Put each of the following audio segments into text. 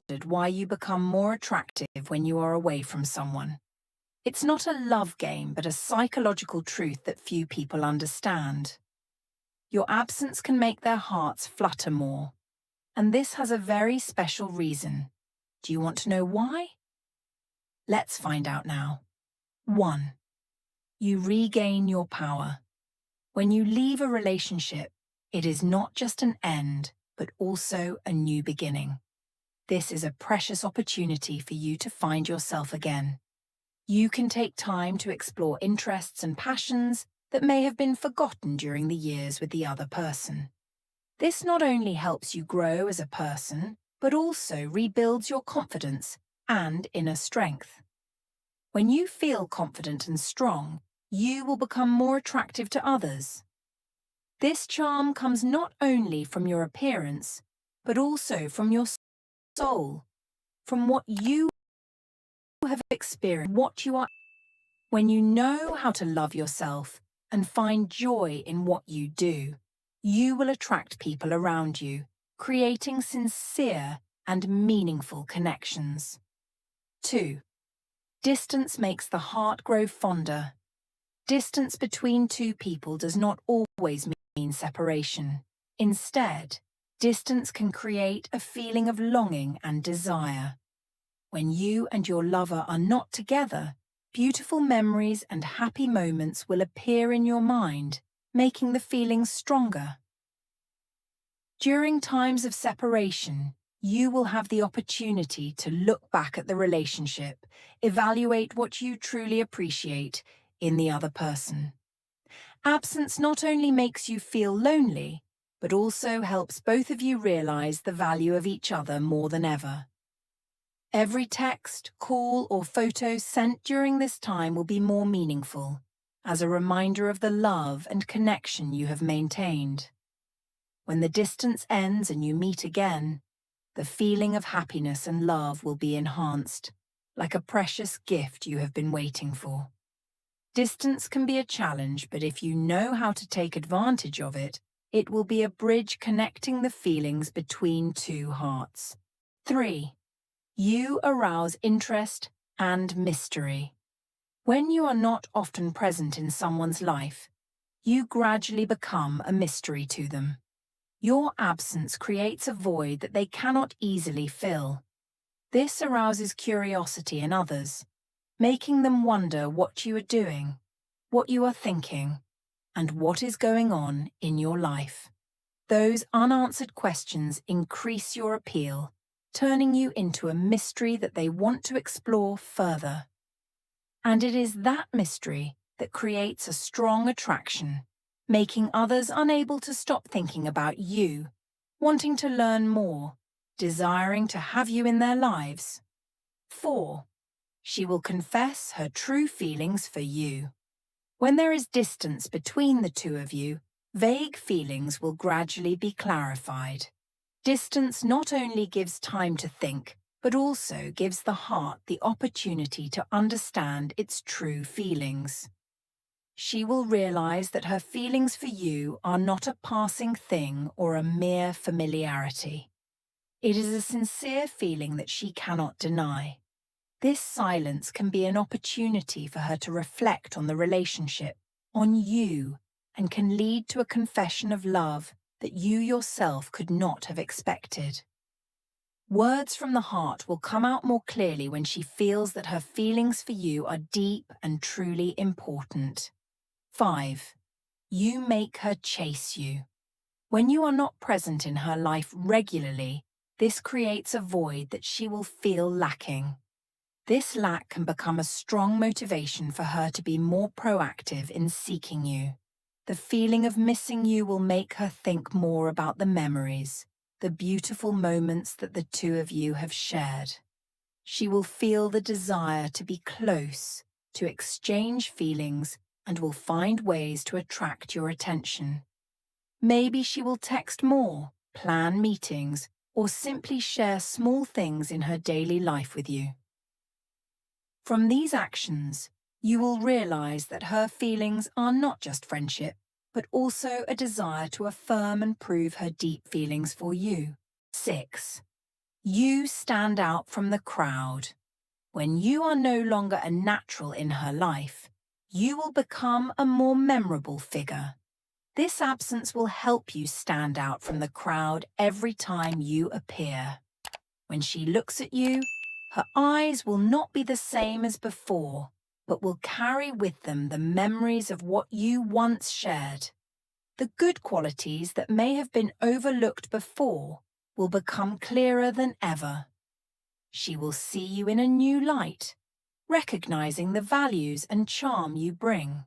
wondered why you become more attractive when you are away from someone? It's not a love game, but a psychological truth that few people understand. Your absence can make their hearts flutter more, and this has a very special reason. Do you want to know why? Let's find out now. 1. You regain your power. When you leave a relationship, it is not just an end, but also a new beginning. This is a precious opportunity for you to find yourself again. You can take time to explore interests and passions that may have been forgotten during the years with the other person. This not only helps you grow as a person, but also rebuilds your confidence and inner strength. When you feel confident and strong, you will become more attractive to others. This charm comes not only from your appearance, but also from your soul, from what you have experienced, what you are. When you know how to love yourself and find joy in what you do, you will attract people around you, creating sincere and meaningful connections. 2. Distance makes the heart grow fonder. Distance between two people does not always mean separation. Instead, distance can create a feeling of longing and desire. When you and your lover are not together, beautiful memories and happy moments will appear in your mind, making the feelings stronger. During times of separation, you will have the opportunity to look back at the relationship, evaluate what you truly appreciate in the other person. Absence not only makes you feel lonely, but also helps both of you realize the value of each other more than ever. Every text, call, or photo sent during this time will be more meaningful, as a reminder of the love and connection you have maintained. When the distance ends and you meet again, the feeling of happiness and love will be enhanced, like a precious gift you have been waiting for. Distance can be a challenge, but if you know how to take advantage of it, it will be a bridge connecting the feelings between two hearts. 3. You arouse interest and mystery. When you are not often present in someone's life, you gradually become a mystery to them. Your absence creates a void that they cannot easily fill. This arouses curiosity in others, making them wonder what you are doing, what you are thinking, and what is going on in your life. Those unanswered questions increase your appeal, turning you into a mystery that they want to explore further. And it is that mystery that creates a strong attraction, making others unable to stop thinking about you, wanting to learn more, desiring to have you in their lives. 4. She will confess her true feelings for you. When there is distance between the two of you, vague feelings will gradually be clarified. Distance not only gives time to think, but also gives the heart the opportunity to understand its true feelings. She will realize that her feelings for you are not a passing thing or a mere familiarity. It is a sincere feeling that she cannot deny. This silence can be an opportunity for her to reflect on the relationship, on you, and can lead to a confession of love that you yourself could not have expected. Words from the heart will come out more clearly when she feels that her feelings for you are deep and truly important. 5. You make her chase you. When you are not present in her life regularly, this creates a void that she will feel lacking. This lack can become a strong motivation for her to be more proactive in seeking you. The feeling of missing you will make her think more about the memories, the beautiful moments that the two of you have shared. She will feel the desire to be close, to exchange feelings, and will find ways to attract your attention. Maybe she will text more, plan meetings, or simply share small things in her daily life with you. From these actions, you will realize that her feelings are not just friendship, but also a desire to affirm and prove her deep feelings for you. 6. You stand out from the crowd. When you are no longer a natural in her life, you will become a more memorable figure. This absence will help you stand out from the crowd every time you appear. When she looks at you, her eyes will not be the same as before, but will carry with them the memories of what you once shared. The good qualities that may have been overlooked before will become clearer than ever. She will see you in a new light, recognizing the values and charm you bring.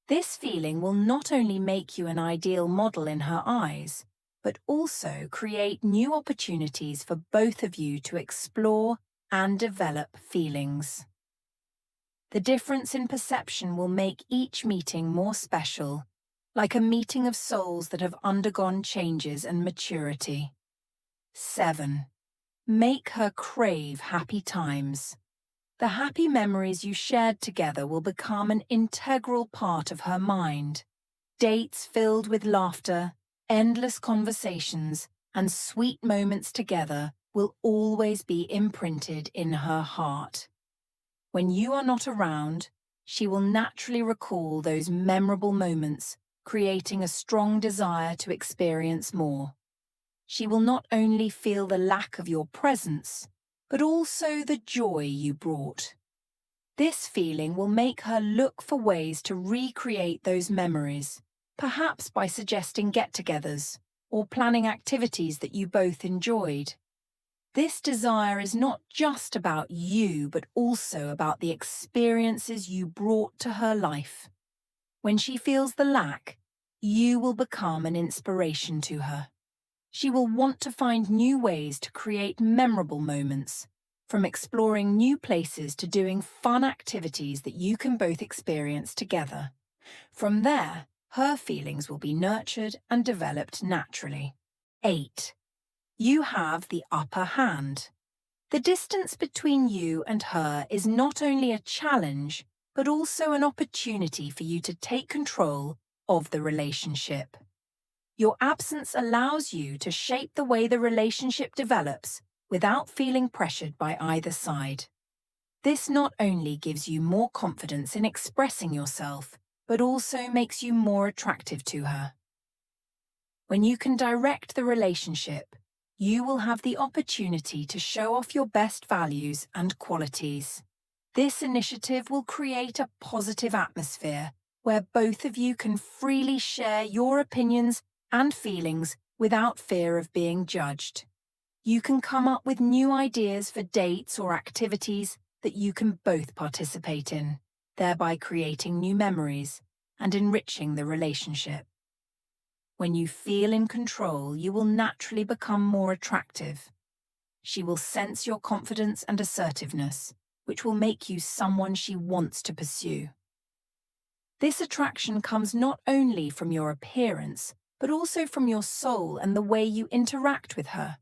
This feeling will not only make you an ideal model in her eyes, but also create new opportunities for both of you to explore and develop feelings. The difference in perception will make each meeting more special, like a meeting of souls that have undergone changes and maturity. 7. Make her crave happy times. The happy memories you shared together will become an integral part of her mind. Dates filled with laughter, endless conversations, and sweet moments together will always be imprinted in her heart. When you are not around, she will naturally recall those memorable moments, creating a strong desire to experience more. She will not only feel the lack of your presence, but also the joy you brought. This feeling will make her look for ways to recreate those memories, perhaps by suggesting get-togethers or planning activities that you both enjoyed. This desire is not just about you, but also about the experiences you brought to her life. When she feels the lack, you will become an inspiration to her. She will want to find new ways to create memorable moments, from exploring new places to doing fun activities that you can both experience together. From there, her feelings will be nurtured and developed naturally. 8. You have the upper hand. The distance between you and her is not only a challenge, but also an opportunity for you to take control of the relationship. Your absence allows you to shape the way the relationship develops without feeling pressured by either side. This not only gives you more confidence in expressing yourself, but also makes you more attractive to her. When you can direct the relationship, you will have the opportunity to show off your best values and qualities. This initiative will create a positive atmosphere where both of you can freely share your opinions and feelings without fear of being judged. You can come up with new ideas for dates or activities that you can both participate in, thereby creating new memories and enriching the relationship. When you feel in control, you will naturally become more attractive. She will sense your confidence and assertiveness, which will make you someone she wants to pursue. This attraction comes not only from your appearance, but also from your soul and the way you interact with her.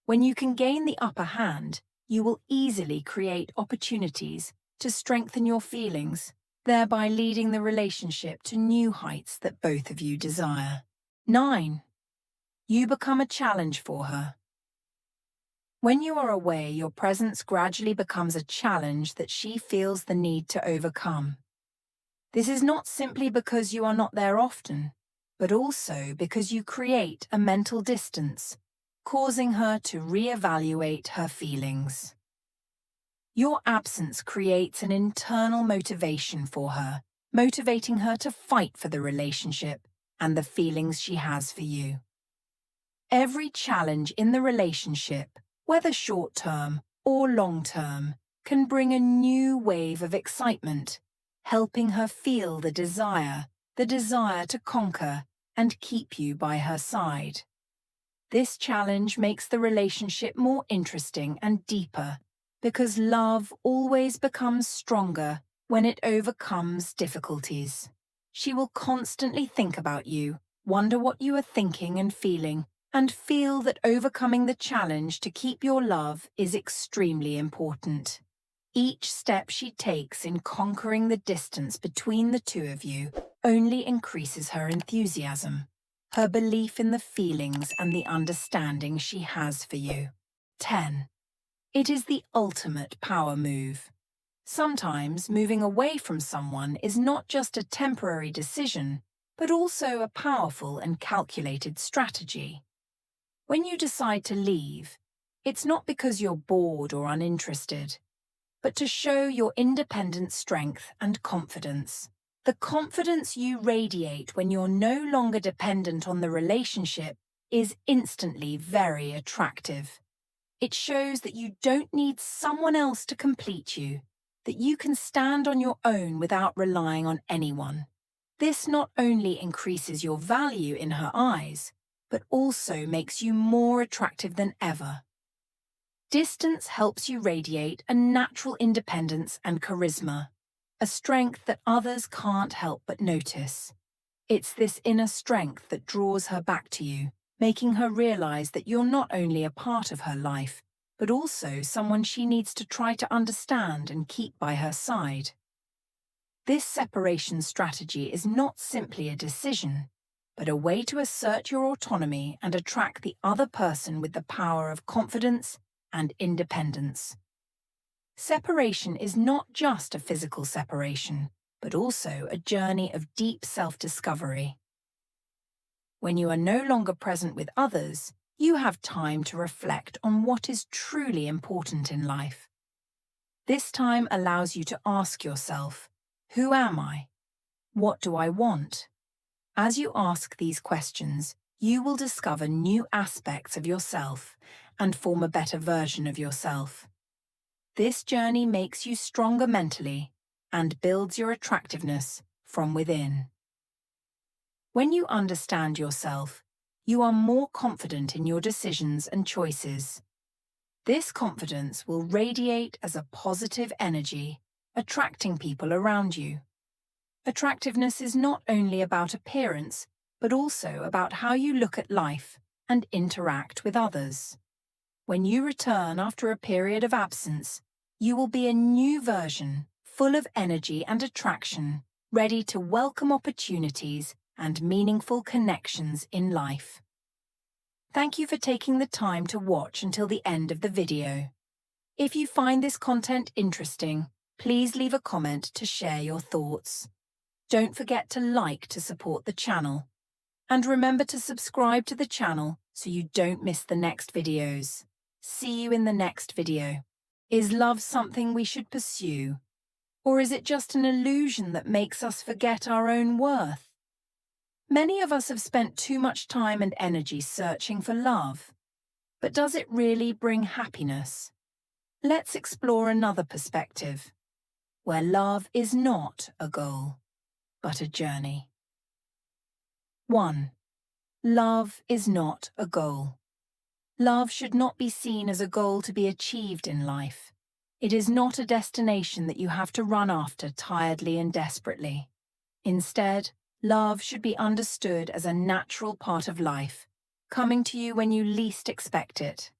When you can gain the upper hand, you will easily create opportunities to strengthen your feelings, thereby leading the relationship to new heights that both of you desire. 9. You become a challenge for her. When you are away, your presence gradually becomes a challenge that she feels the need to overcome. This is not simply because you are not there often, but also because you create a mental distance, causing her to reevaluate her feelings. Your absence creates an internal motivation for her, motivating her to fight for the relationship and the feelings she has for you. Every challenge in the relationship, whether short-term or long-term, can bring a new wave of excitement, helping her feel the desire to conquer and keep you by her side. This challenge makes the relationship more interesting and deeper, because love always becomes stronger when it overcomes difficulties. She will constantly think about you, wonder what you are thinking and feeling, and feel that overcoming the challenge to keep your love is extremely important. Each step she takes in conquering the distance between the two of you only increases her enthusiasm, her belief in the feelings and the understanding she has for you. 10. It is the ultimate power move. Sometimes moving away from someone is not just a temporary decision, but also a powerful and calculated strategy. When you decide to leave, it's not because you're bored or uninterested, but to show your independent strength and confidence. The confidence you radiate when you're no longer dependent on the relationship is instantly very attractive. It shows that you don't need someone else to complete you, that you can stand on your own without relying on anyone. This not only increases your value in her eyes, but also makes you more attractive than ever. Distance helps you radiate a natural independence and charisma, a strength that others can't help but notice. It's this inner strength that draws her back to you, making her realize that you're not only a part of her life, but also someone she needs to try to understand and keep by her side. This separation strategy is not simply a decision, but a way to assert your autonomy and attract the other person with the power of confidence and independence. Separation is not just a physical separation, but also a journey of deep self-discovery. When you are no longer present with others, you have time to reflect on what is truly important in life. This time allows you to ask yourself, who am I? What do I want? As you ask these questions, you will discover new aspects of yourself and form a better version of yourself. This journey makes you stronger mentally and builds your attractiveness from within. When you understand yourself, you are more confident in your decisions and choices. This confidence will radiate as a positive energy, attracting people around you. Attractiveness is not only about appearance, but also about how you look at life and interact with others. When you return after a period of absence, you will be a new version, full of energy and attraction, ready to welcome opportunities and meaningful connections in life. Thank you for taking the time to watch until the end of the video. If you find this content interesting, please leave a comment to share your thoughts. Don't forget to like to support the channel. And remember to subscribe to the channel so you don't miss the next videos. See you in the next video. Is love something we should pursue? Or is it just an illusion that makes us forget our own worth? Many of us have spent too much time and energy searching for love. But does it really bring happiness? Let's explore another perspective, where love is not a goal, but a journey. 1. Love is not a goal. Love should not be seen as a goal to be achieved in life. It is not a destination that you have to run after tiredly and desperately. Instead, love should be understood as a natural part of life, coming to you when you least expect it.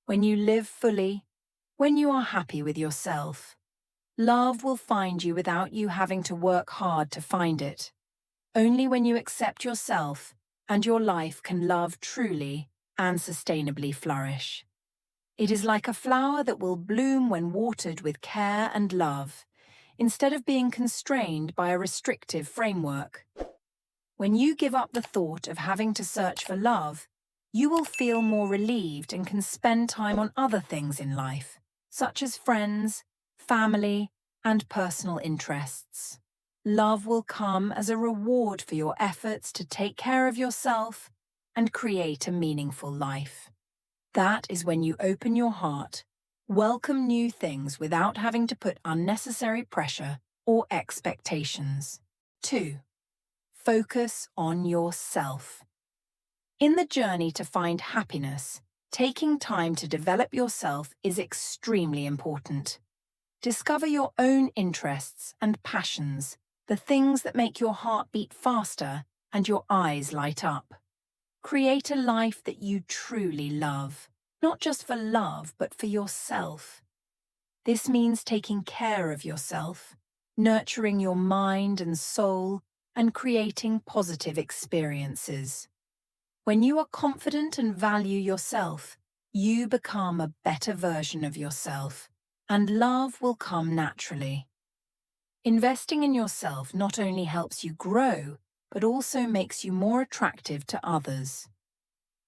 When you live fully, when you are happy with yourself, love will find you without you having to work hard to find it. Only when you accept yourself and your life can love truly and sustainably flourish. It is like a flower that will bloom when watered with care and love, instead of being constrained by a restrictive framework. When you give up the thought of having to search for love, you will feel more relieved and can spend time on other things in life, such as friends, family, and personal interests. Love will come as a reward for your efforts to take care of yourself and create a meaningful life. That is when you open your heart, welcome new things without having to put unnecessary pressure or expectations. 2. Focus on yourself. In the journey to find happiness, taking time to develop yourself is extremely important. Discover your own interests and passions, the things that make your heart beat faster and your eyes light up. Create a life that you truly love, not just for love, but for yourself. This means taking care of yourself, nurturing your mind and soul, and creating positive experiences. When you are confident and value yourself, You become a better version of yourself, and love will come naturally. Investing in yourself not only helps you grow, but also makes you more attractive to others.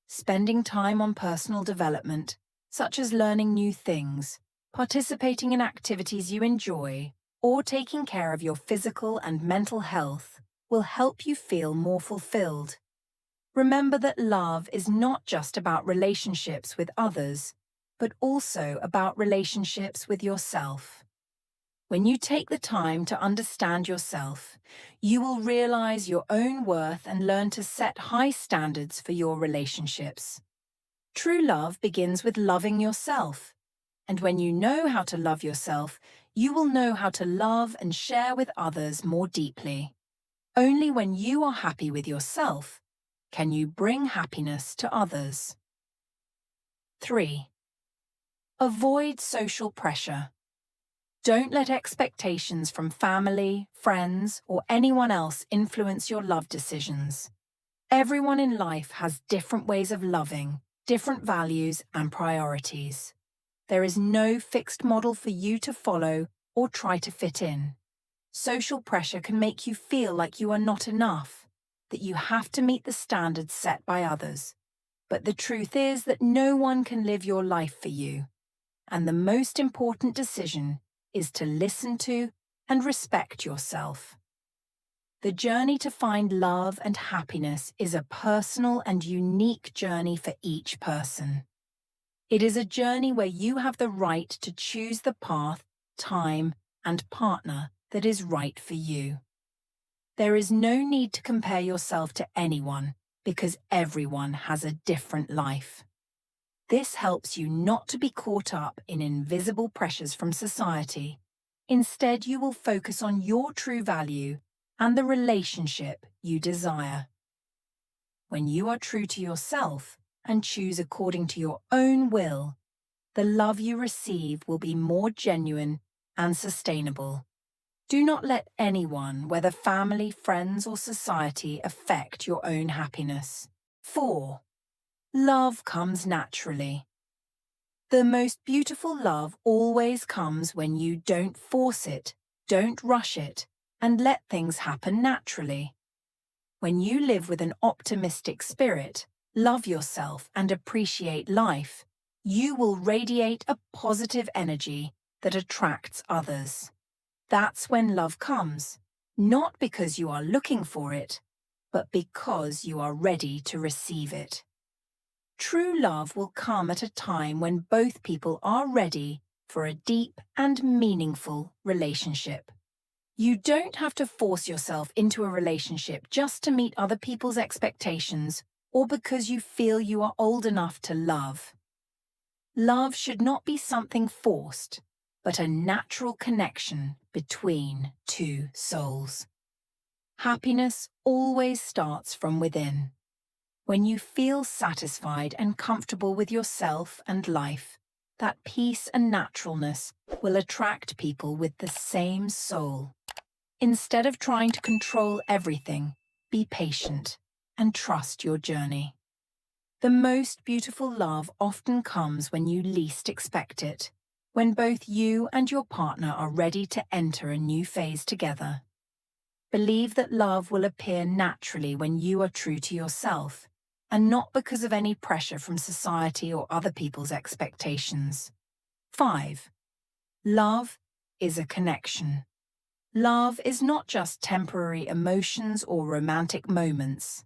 Spending time on personal development, such as learning new things, participating in activities you enjoy, or taking care of your physical and mental health, will help you feel more fulfilled. Remember that love is not just about relationships with others, but also about relationships with yourself. When you take the time to understand yourself, you will realize your own worth and learn to set high standards for your relationships. True love begins with loving yourself. And when you know how to love yourself, you will know how to love and share with others more deeply. Only when you are happy with yourself can you bring happiness to others. 3. Avoid social pressure. Don't let expectations from family, friends, or anyone else influence your love decisions. Everyone in life has different ways of loving, different values and priorities. There is no fixed model for you to follow or try to fit in. Social pressure can make you feel like you are not enough, that you have to meet the standards set by others. But the truth is that no one can live your life for you. And the most important decision is to listen to and respect yourself. The journey to find love and happiness is a personal and unique journey for each person. It is a journey where you have the right to choose the path, time, and partner that is right for you. There is no need to compare yourself to anyone because everyone has a different life. This helps you not to be caught up in invisible pressures from society. Instead, you will focus on your true value and the relationship you desire. When you are true to yourself and choose according to your own will, the love you receive will be more genuine and sustainable. Do not let anyone, whether family, friends, or society, affect your own happiness. 4. Love comes naturally. The most beautiful love always comes when you don't force it, don't rush it, and let things happen naturally. When you live with an optimistic spirit, love yourself, and appreciate life, you will radiate a positive energy that attracts others. That's when love comes, not because you are looking for it, but because you are ready to receive it. True love will come at a time when both people are ready for a deep and meaningful relationship. You don't have to force yourself into a relationship just to meet other people's expectations or because you feel you are old enough to love. Love should not be something forced, but a natural connection between two souls. Happiness always starts from within. When you feel satisfied and comfortable with yourself and life, that peace and naturalness will attract people with the same soul. Instead of trying to control everything, be patient and trust your journey. The most beautiful love often comes when you least expect it, when both you and your partner are ready to enter a new phase together. Believe that love will appear naturally when you are true to yourself, and not because of any pressure from society or other people's expectations. 5. Love is a connection. Love is not just temporary emotions or romantic moments.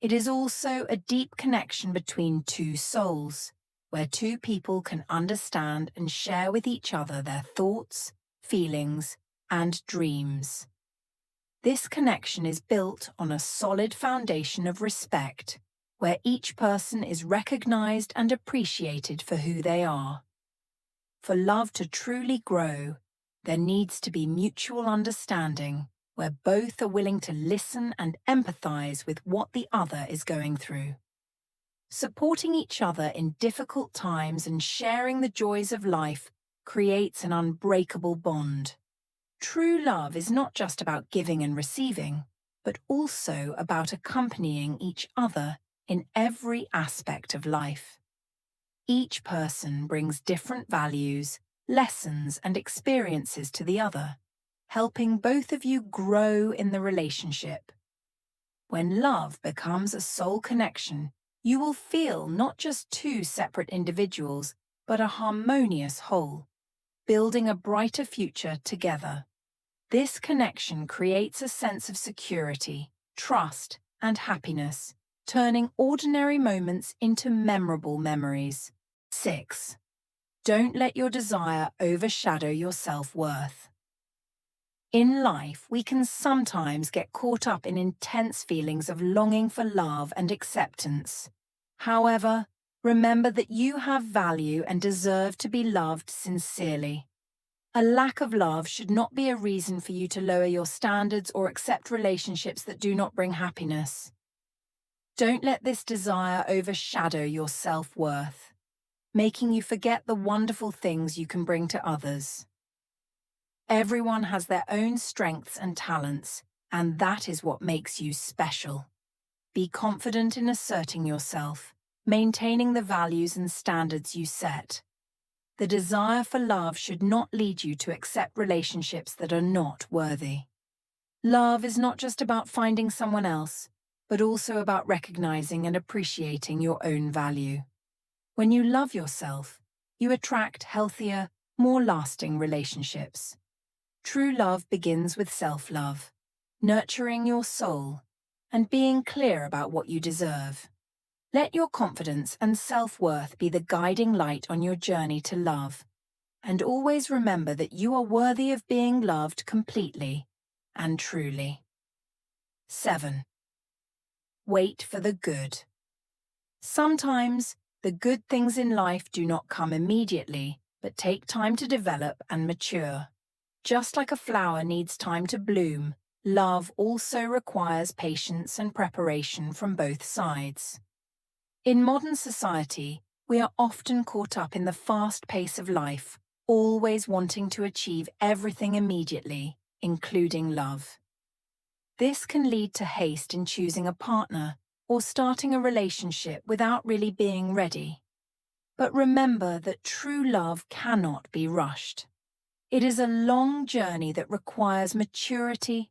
It is also a deep connection between two souls, where two people can understand and share with each other their thoughts, feelings, and dreams. This connection is built on a solid foundation of respect, where each person is recognized and appreciated for who they are. For love to truly grow, there needs to be mutual understanding, where both are willing to listen and empathize with what the other is going through. Supporting each other in difficult times and sharing the joys of life creates an unbreakable bond. True love is not just about giving and receiving, but also about accompanying each other in every aspect of life. Each person brings different values, lessons, and experiences to the other, helping both of you grow in the relationship. When love becomes a soul connection, you will feel not just two separate individuals, but a harmonious whole, building a brighter future together. This connection creates a sense of security, trust, and happiness, turning ordinary moments into memorable memories. 6. Don't let your desire overshadow your self-worth. In life, we can sometimes get caught up in intense feelings of longing for love and acceptance. However, remember that you have value and deserve to be loved sincerely. A lack of love should not be a reason for you to lower your standards or accept relationships that do not bring happiness. Don't let this desire overshadow your self-worth, making you forget the wonderful things you can bring to others. Everyone has their own strengths and talents, and that is what makes you special. Be confident in asserting yourself, maintaining the values and standards you set. The desire for love should not lead you to accept relationships that are not worthy. Love is not just about finding someone else, but also about recognizing and appreciating your own value. When you love yourself, you attract healthier, more lasting relationships. True love begins with self-love, nurturing your soul, and being clear about what you deserve. Let your confidence and self-worth be the guiding light on your journey to love, and always remember that you are worthy of being loved completely and truly. 7. Wait for the good. Sometimes, the good things in life do not come immediately, but take time to develop and mature. Just like a flower needs time to bloom, love also requires patience and preparation from both sides. In modern society, we are often caught up in the fast pace of life, always wanting to achieve everything immediately, including love. This can lead to haste in choosing a partner or starting a relationship without really being ready. But remember that true love cannot be rushed. It is a long journey that requires maturity,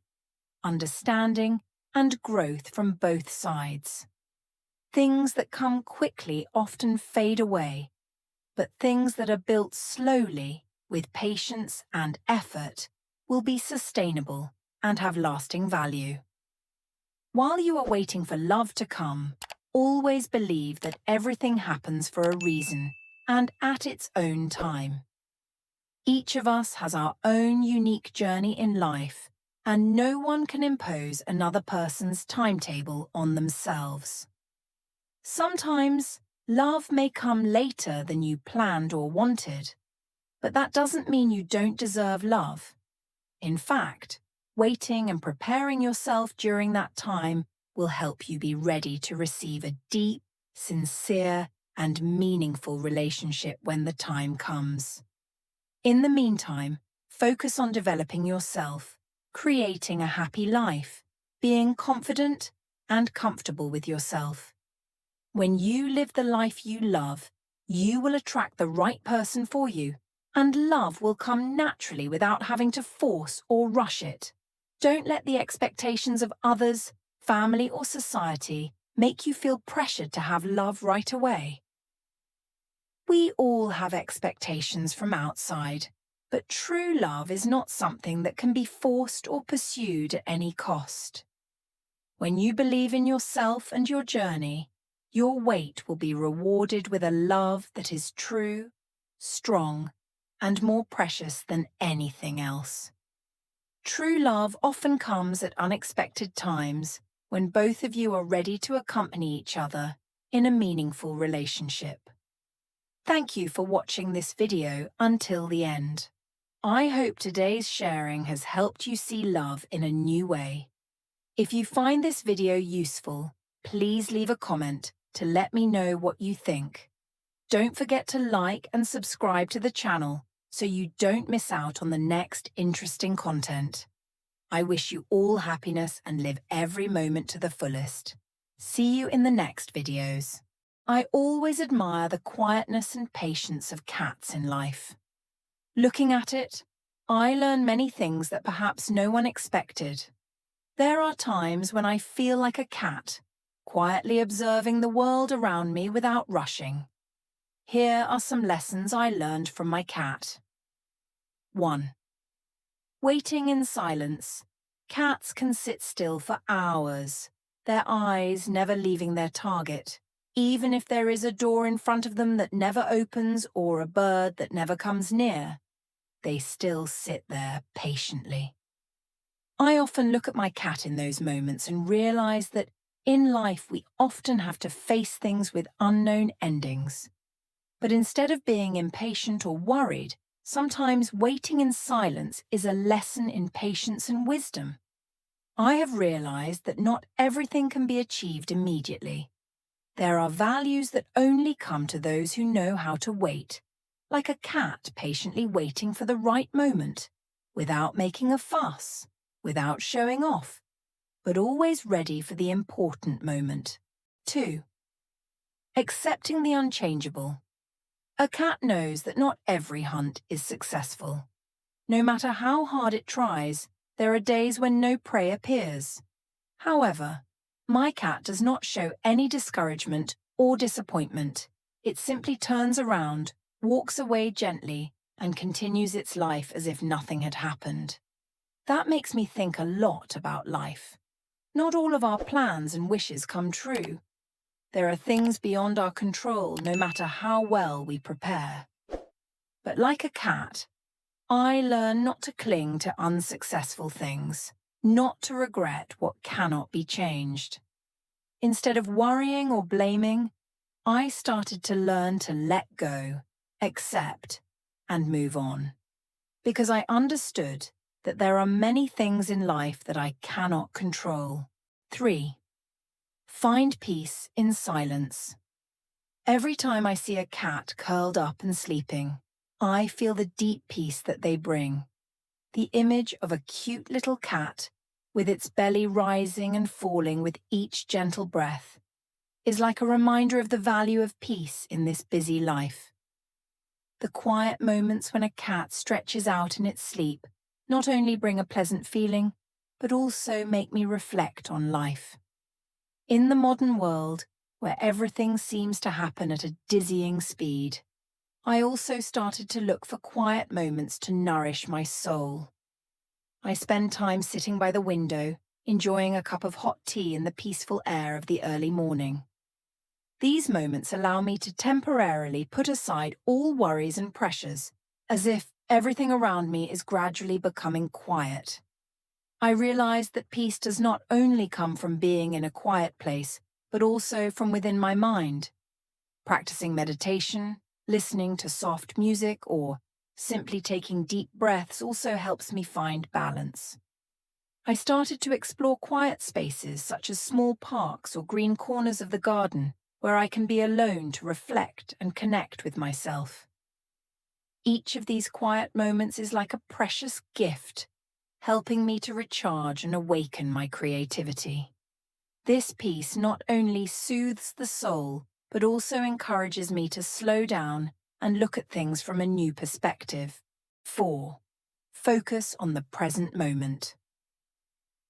understanding, and growth from both sides. Things that come quickly often fade away, but things that are built slowly, with patience and effort, will be sustainable and have lasting value. While you are waiting for love to come, always believe that everything happens for a reason and at its own time. Each of us has our own unique journey in life, and no one can impose another person's timetable on themselves. Sometimes, love may come later than you planned or wanted, but that doesn't mean you don't deserve love. In fact, waiting and preparing yourself during that time will help you be ready to receive a deep, sincere, and meaningful relationship when the time comes. In the meantime, focus on developing yourself, creating a happy life, being confident and comfortable with yourself. When you live the life you love, you will attract the right person for you, and love will come naturally without having to force or rush it. Don't let the expectations of others, family, or society make you feel pressured to have love right away. We all have expectations from outside, but true love is not something that can be forced or pursued at any cost. When you believe in yourself and your journey, your wait will be rewarded with a love that is true, strong, and more precious than anything else. True love often comes at unexpected times when both of you are ready to accompany each other in a meaningful relationship. Thank you for watching this video until the end. I hope today's sharing has helped you see love in a new way. If you find this video useful, please leave a comment to let me know what you think. Don't forget to like and subscribe to the channel so you don't miss out on the next interesting content. I wish you all happiness and live every moment to the fullest. See you in the next videos. I always admire the quietness and patience of cats in life. Looking at it, I learn many things that perhaps no one expected. There are times when I feel like a cat, quietly observing the world around me without rushing. Here are some lessons I learned from my cat. 1. Waiting in silence. Cats can sit still for hours, their eyes never leaving their target, even if there is a door in front of them that never opens or a bird that never comes near. They still sit there patiently. I often look at my cat in those moments and realize that in life we often have to face things with unknown endings. But instead of being impatient or worried, sometimes waiting in silence is a lesson in patience and wisdom. I have realized that not everything can be achieved immediately. There are values that only come to those who know how to wait, like a cat patiently waiting for the right moment, without making a fuss, without showing off, but always ready for the important moment. 2. Accepting the unchangeable. A cat knows that not every hunt is successful. No matter how hard it tries, there are days when no prey appears. However, my cat does not show any discouragement or disappointment. It simply turns around, walks away gently, and continues its life as if nothing had happened. That makes me think a lot about life. Not all of our plans and wishes come true. There are things beyond our control, no matter how well we prepare. But like a cat, I learn not to cling to unsuccessful things, not to regret what cannot be changed. Instead of worrying or blaming, I started to learn to let go, accept, and move on. Because I understood that there are many things in life that I cannot control. 3. Find peace in silence. Every time I see a cat curled up and sleeping, I feel the deep peace that they bring. The image of a cute little cat, with its belly rising and falling with each gentle breath, is like a reminder of the value of peace in this busy life. The quiet moments when a cat stretches out in its sleep not only bring a pleasant feeling, but also make me reflect on life. In the modern world, where everything seems to happen at a dizzying speed, I also started to look for quiet moments to nourish my soul. I spend time sitting by the window, enjoying a cup of hot tea in the peaceful air of the early morning. These moments allow me to temporarily put aside all worries and pressures, as if everything around me is gradually becoming quiet. I realize that peace does not only come from being in a quiet place, but also from within my mind. Practicing meditation, listening to soft music, or simply taking deep breaths also helps me find balance. I started to explore quiet spaces such as small parks or green corners of the garden, where I can be alone to reflect and connect with myself. Each of these quiet moments is like a precious gift, helping me to recharge and awaken my creativity. This peace not only soothes the soul, but also encourages me to slow down and look at things from a new perspective. 4. Focus on the present moment.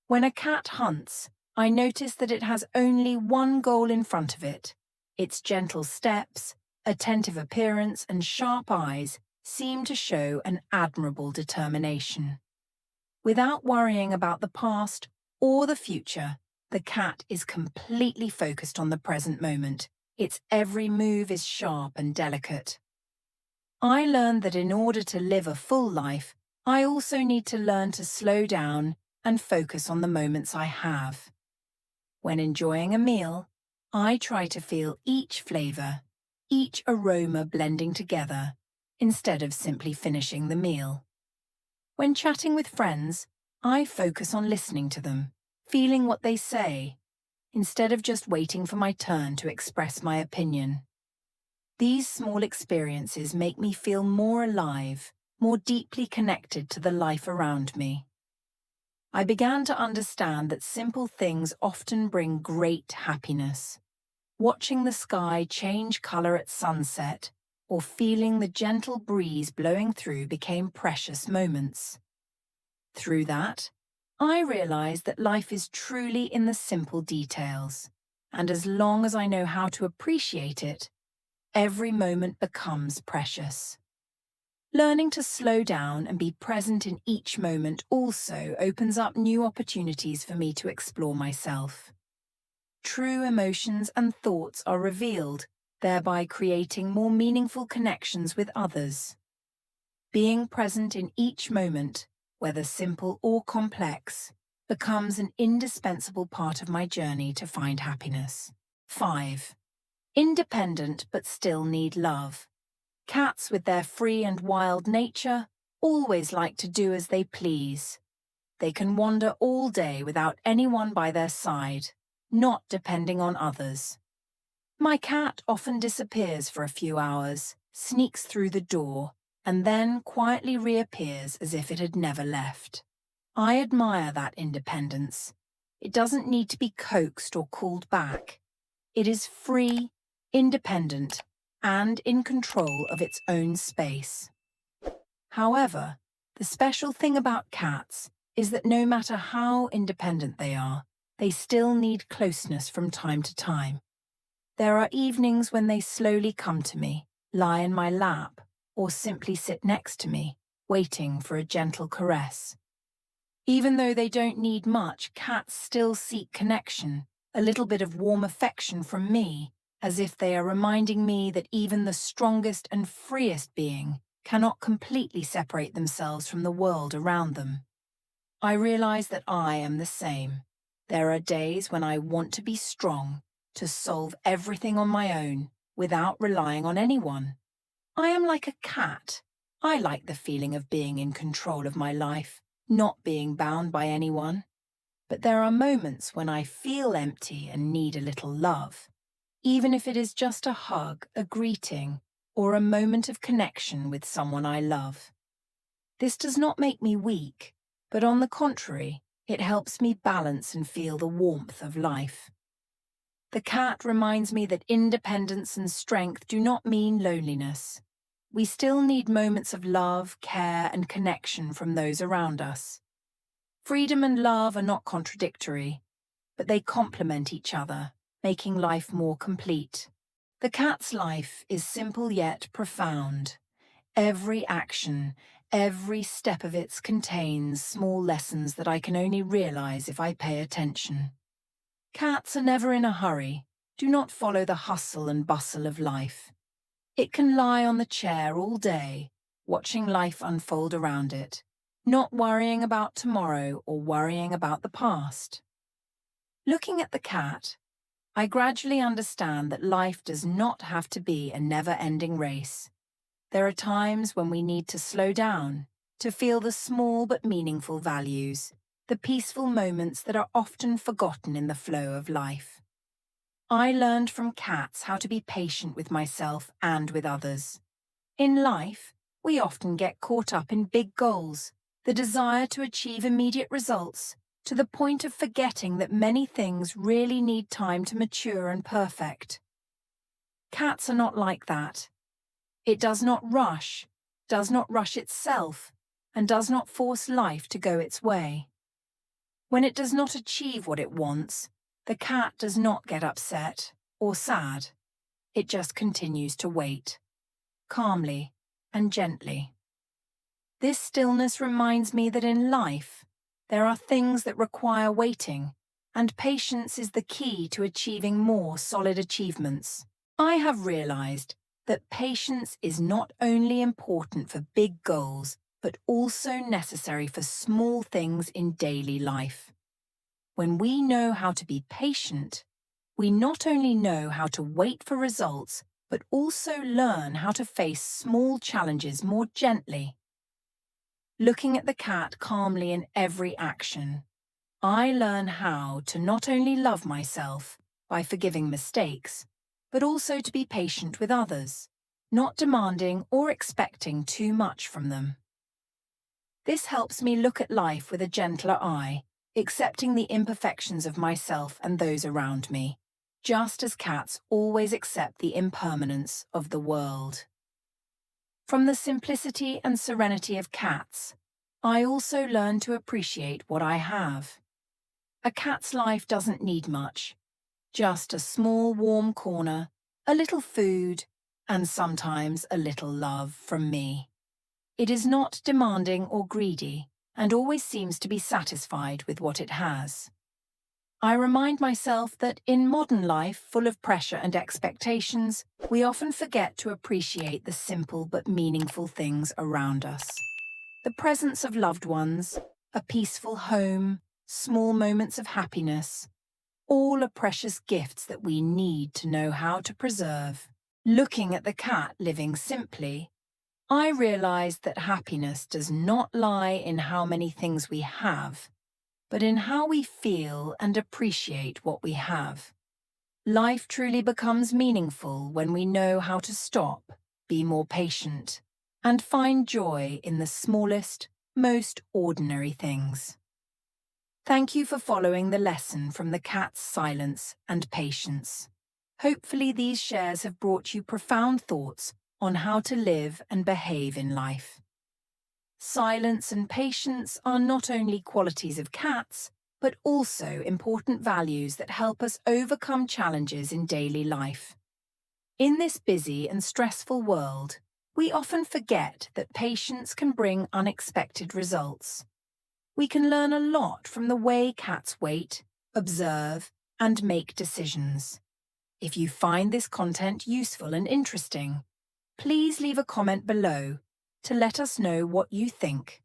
When a cat hunts, I notice that it has only one goal in front of it. Its gentle steps, attentive appearance, and sharp eyes seem to show an admirable determination. Without worrying about the past or the future, the cat is completely focused on the present moment. Its every move is sharp and delicate. I learned that in order to live a full life, I also need to learn to slow down and focus on the moments I have. When enjoying a meal, I try to feel each flavor, each aroma blending together, instead of simply finishing the meal. When chatting with friends, I focus on listening to them, feeling what they say, instead of just waiting for my turn to express my opinion. These small experiences make me feel more alive, more deeply connected to the life around me. I began to understand that simple things often bring great happiness. Watching the sky change color at sunset or feeling the gentle breeze blowing through became precious moments. Through that, I realized that life is truly in the simple details, and as long as I know how to appreciate it, every moment becomes precious. Learning to slow down and be present in each moment also opens up new opportunities for me to explore myself. True emotions and thoughts are revealed, thereby creating more meaningful connections with others. Being present in each moment, whether simple or complex, becomes an indispensable part of my journey to find happiness. 5. Independent but still need love. Cats, with their free and wild nature, always like to do as they please. They can wander all day without anyone by their side, not depending on others. My cat often disappears for a few hours, sneaks through the door, and then quietly reappears as if it had never left. I admire that independence. It doesn't need to be coaxed or called back. It is free, independent, and in control of its own space. However, the special thing about cats is that no matter how independent they are, they still need closeness from time to time. There are evenings when they slowly come to me, lie in my lap, or simply sit next to me, waiting for a gentle caress. Even though they don't need much, cats still seek connection, a little bit of warm affection from me, as if they are reminding me that even the strongest and freest being cannot completely separate themselves from the world around them. I realize that I am the same. There are days when I want to be strong, to solve everything on my own, without relying on anyone. I am like a cat. I like the feeling of being in control of my life, not being bound by anyone. But there are moments when I feel empty and need a little love, even if it is just a hug, a greeting, or a moment of connection with someone I love. This does not make me weak, but on the contrary, it helps me balance and feel the warmth of life. The cat reminds me that independence and strength do not mean loneliness. We still need moments of love, care, and connection from those around us. Freedom and love are not contradictory, but they complement each other, making life more complete. The cat's life is simple yet profound. Every action, every step of it contains small lessons that I can only realize if I pay attention. Cats are never in a hurry, do not follow the hustle and bustle of life. It can lie on the chair all day, watching life unfold around it, not worrying about tomorrow or worrying about the past. Looking at the cat, I gradually understand that life does not have to be a never-ending race. There are times when we need to slow down, to feel the small but meaningful values, the peaceful moments that are often forgotten in the flow of life. I learned from cats how to be patient with myself and with others. In life, we often get caught up in big goals, the desire to achieve immediate results, to the point of forgetting that many things really need time to mature and perfect. Cats are not like that. It does not rush itself, and does not force life to go its way. When it does not achieve what it wants, the cat does not get upset or sad. It just continues to wait, calmly and gently. This stillness reminds me that in life, there are things that require waiting, and patience is the key to achieving more solid achievements. I have realized that patience is not only important for big goals, but also necessary for small things in daily life. When we know how to be patient, we not only know how to wait for results, but also learn how to face small challenges more gently. Looking at the cat calmly in every action, I learn how to not only love myself by forgiving mistakes, but also to be patient with others, not demanding or expecting too much from them. This helps me look at life with a gentler eye, accepting the imperfections of myself and those around me, just as cats always accept the impermanence of the world. From the simplicity and serenity of cats, I also learn to appreciate what I have. A cat's life doesn't need much, just a small warm corner, a little food, and sometimes a little love from me. It is not demanding or greedy, and always seems to be satisfied with what it has. I remind myself that in modern life, full of pressure and expectations, we often forget to appreciate the simple but meaningful things around us. The presence of loved ones, a peaceful home, small moments of happiness, all are precious gifts that we need to know how to preserve. Looking at the cat living simply, I realized that happiness does not lie in how many things we have, but in how we feel and appreciate what we have. Life truly becomes meaningful when we know how to stop, be more patient, and find joy in the smallest, most ordinary things. Thank you for following the lesson from the cat's silence and patience. Hopefully these shares have brought you profound thoughts on how to live and behave in life. Silence and patience are not only qualities of cats, but also important values that help us overcome challenges in daily life. In this busy and stressful world, we often forget that patience can bring unexpected results. We can learn a lot from the way cats wait, observe, and make decisions. If you find this content useful and interesting, please leave a comment below to let us know what you think.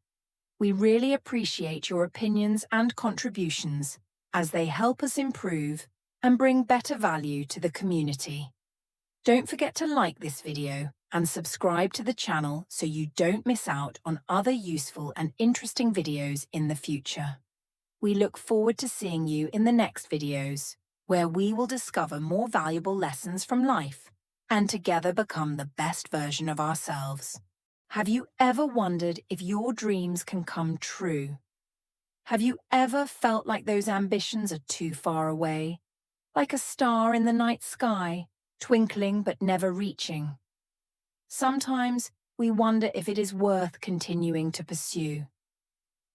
We really appreciate your opinions and contributions as they help us improve and bring better value to the community. Don't forget to like this video and subscribe to the channel so you don't miss out on other useful and interesting videos in the future. We look forward to seeing you in the next videos, where we will discover more valuable lessons from life and together become the best version of ourselves. Have you ever wondered if your dreams can come true? Have you ever felt like those ambitions are too far away? Like a star in the night sky, twinkling but never reaching? Sometimes we wonder if it is worth continuing to pursue.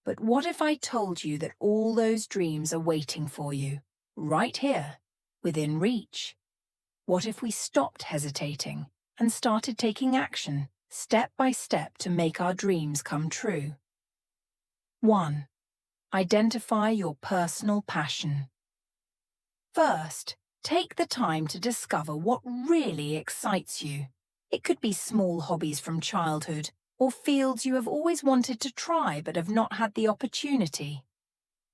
But what if I told you that all those dreams are waiting for you, right here, within reach? What if we stopped hesitating and started taking action, step by step, to make our dreams come true? 1. Identify your personal passion. First, take the time to discover what really excites you. It could be small hobbies from childhood, or fields you have always wanted to try but have not had the opportunity.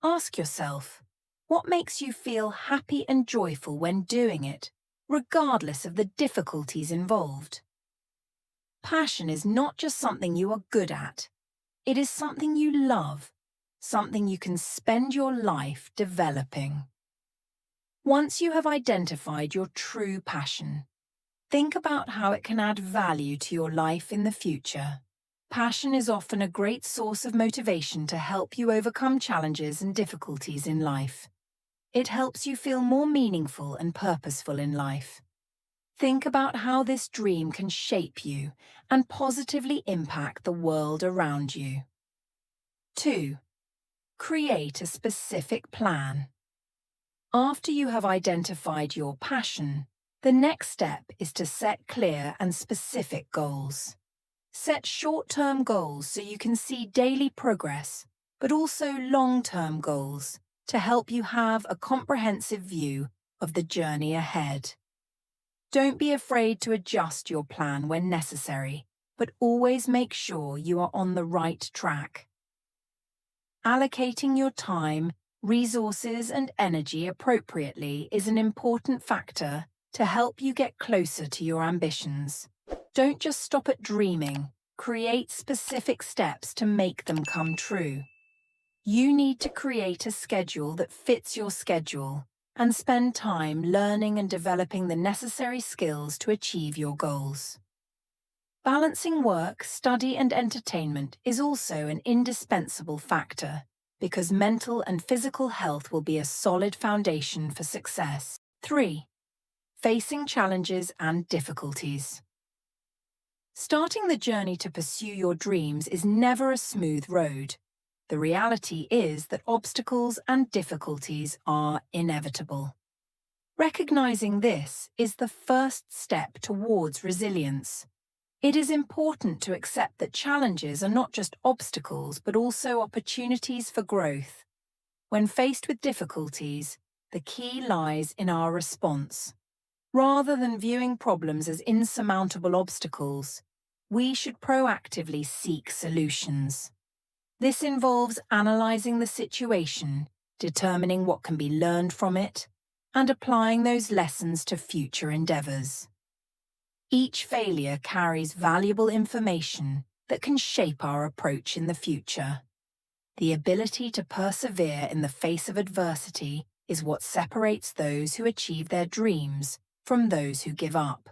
Ask yourself, what makes you feel happy and joyful when doing it, regardless of the difficulties involved? Passion is not just something you are good at. It is something you love, something you can spend your life developing. Once you have identified your true passion, think about how it can add value to your life in the future. Passion is often a great source of motivation to help you overcome challenges and difficulties in life. It helps you feel more meaningful and purposeful in life. Think about how this dream can shape you and positively impact the world around you. 2. Create a specific plan. After you have identified your passion, the next step is to set clear and specific goals. Set short-term goals so you can see daily progress, but also long-term goals to help you have a comprehensive view of the journey ahead. Don't be afraid to adjust your plan when necessary, but always make sure you are on the right track. Allocating your time, resources, and energy appropriately is an important factor to help you get closer to your ambitions. Don't just stop at dreaming. Create specific steps to make them come true. You need to create a schedule that fits your schedule and spend time learning and developing the necessary skills to achieve your goals. Balancing work, study, and entertainment is also an indispensable factor because mental and physical health will be a solid foundation for success. 3. facing challenges and difficulties. Starting the journey to pursue your dreams is never a smooth road. The reality is that obstacles and difficulties are inevitable. Recognizing this is the first step towards resilience. It is important to accept that challenges are not just obstacles but also opportunities for growth. When faced with difficulties, the key lies in our response. Rather than viewing problems as insurmountable obstacles, we should proactively seek solutions. This involves analyzing the situation, determining what can be learned from it, and applying those lessons to future endeavors. Each failure carries valuable information that can shape our approach in the future. The ability to persevere in the face of adversity is what separates those who achieve their dreams from those who give up.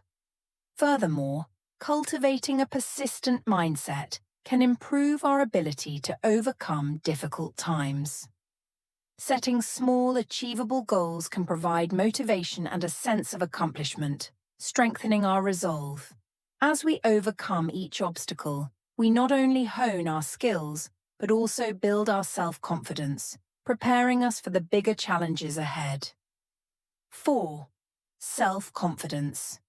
Furthermore, cultivating a persistent mindset can improve our ability to overcome difficult times. Setting small, achievable goals can provide motivation and a sense of accomplishment, strengthening our resolve. As we overcome each obstacle, we not only hone our skills, but also build our self-confidence, preparing us for the bigger challenges ahead. 4. Self-confidence.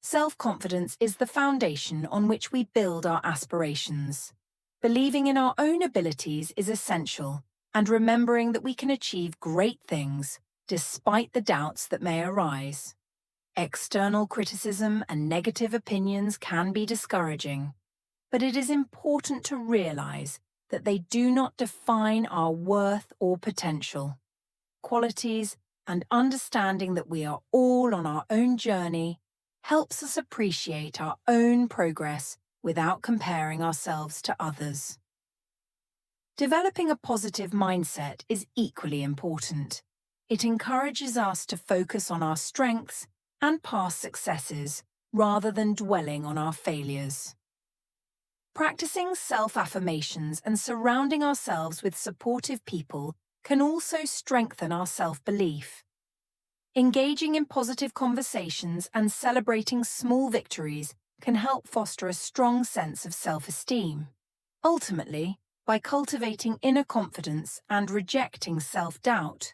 Self-confidence is the foundation on which we build our aspirations. Believing in our own abilities is essential, and remembering that we can achieve great things despite the doubts that may arise. External criticism and negative opinions can be discouraging, but it is important to realize that they do not define our worth or potential. Qualities and understanding that we are all on our own journey helps us appreciate our own progress without comparing ourselves to others. Developing a positive mindset is equally important. It encourages us to focus on our strengths and past successes rather than dwelling on our failures. Practicing self-affirmations and surrounding ourselves with supportive people can also strengthen our self-belief. Engaging in positive conversations and celebrating small victories can help foster a strong sense of self-esteem. Ultimately, by cultivating inner confidence and rejecting self-doubt,